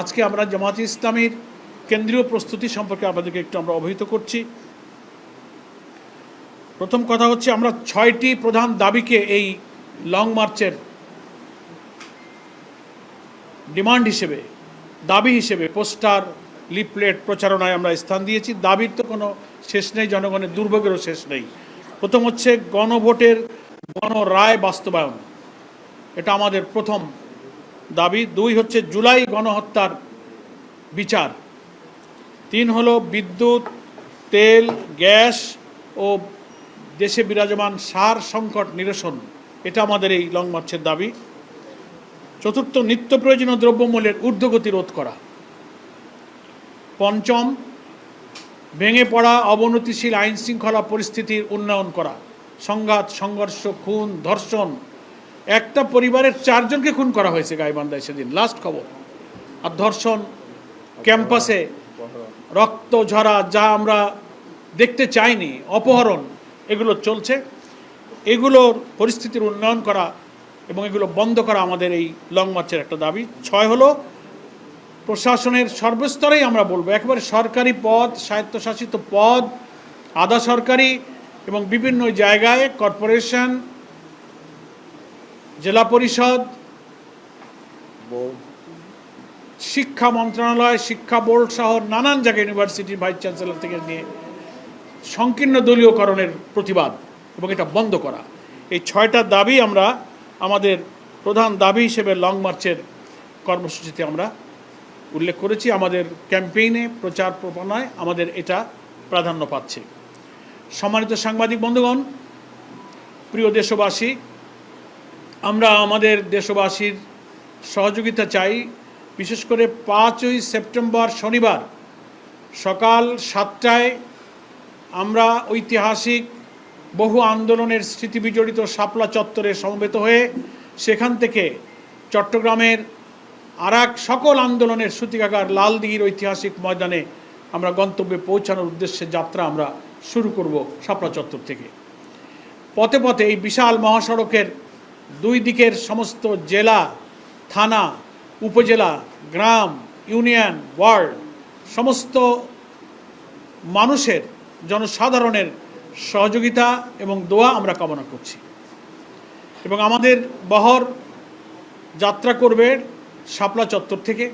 আজকে আমরা জামায়াতে ইসলামীর কেন্দ্রীয় প্রস্তুতি সম্পর্কে আপনাদেরকে একটু আমরা অবহিত করছি। প্রথম কথা হচ্ছে, আমরা 6টি প্রধান দাবিকে এই লং মার্চের ডিমান্ড হিসেবে, দাবি হিসেবে পোস্টার, লিফলেট, প্রচারণায় আমরা স্থান দিয়েছি। দাবির তো কোনো শেষ নেই, জনগণের দুর্ভোগেরও শেষ নেই। প্রথম হচ্ছে গণভোটের গণরায় বাস্তবায়ন, এটা আমাদের প্রথম দাবি। 2 হচ্ছে জুলাই গণহত্যার বিচার। 3 হলো বিদ্যুৎ, তেল, গ্যাস ও দেশে বিরাজমান সার সংকট নিরসন, এটা আমাদের এই লং মার্চের দাবি। 4, নিত্য প্রয়োজনীয় দ্রব্যমূল্যের ঊর্ধ্বগতি রোধ করা। 5, ভেঙে পড়া অবনতিশীল আইন শৃঙ্খলা পরিস্থিতির উন্নয়ন করা। সংঘাত, সংঘর্ষ, খুন, ধর্ষণ, একটা পরিবারের 4 জনকে খুন করা হয়েছে গাইবান্ধায় সেদিন, লাস্ট খবর। আর ধর্ষণ, ক্যাম্পাসে রক্ত ঝরা, যা আমরা দেখতে চাইনি, অপহরণ, এগুলো চলছে। এগুলোর পরিস্থিতির উন্নয়ন করা এবং এগুলো বন্ধ করা আমাদের এই লং মার্চের একটা দাবি। 6 হলো প্রশাসনের সর্বস্তরেই, আমরা বলবো একেবারে সরকারি পদ, স্বায়ত্তশাসিত পদ, আধা সরকারি এবং বিভিন্ন জায়গায় কর্পোরেশন, জেলা পরিষদ, শিক্ষা মন্ত্রণালয়, শিক্ষা বোর্ড সহ নানান জায়গায়, ইউনিভার্সিটির ভাইস চ্যান্সেলর থেকে নিয়ে, সংকীর্ণ দলীয়করণের প্রতিবাদ এবং এটা বন্ধ করা। এই 6টা দাবি আমরা আমাদের প্রধান দাবি হিসেবে লং মার্চের কর্মসূচিতে আমরা উল্লেখ করেছি। আমাদের ক্যাম্পেইনে, প্রচার প্রচারণায় আমাদের এটা প্রাধান্য পাচ্ছে। সম্মানিত সাংবাদিক বন্ধুগণ, প্রিয় দেশবাসী, আমরা আমাদের দেশবাসীর সহযোগিতা চাই। বিশেষ করে 5ই সেপ্টেম্বর শনিবার সকাল 7টায় আমরা ঐতিহাসিক বহু আন্দোলনের স্মৃতি বিজড়িত শাপলা চত্বরে সমবেত হয়ে সেখান থেকে চট্টগ্রামের আরেক সকল আন্দোলনের সূতিকাগার লালদিঘির ঐতিহাসিক ময়দানে আমরা গন্তব্যে পৌঁছানোর উদ্দেশ্যে যাত্রা আমরা শুরু করব শাপলা চত্বর থেকে। পথে পথে এই বিশাল মহাসড়কের 2 দিকের সমস্ত জেলা, থানা, উপজেলা, গ্রাম, ইউনিয়ন, ওয়ার্ড, সমস্ত মানুষের, জনসাধারণের সহযোগিতা এবং দোয়া আমরা কামনা করছি। এবং আমাদের বহর যাত্রা করবে শাপলা চত্বর থেকে।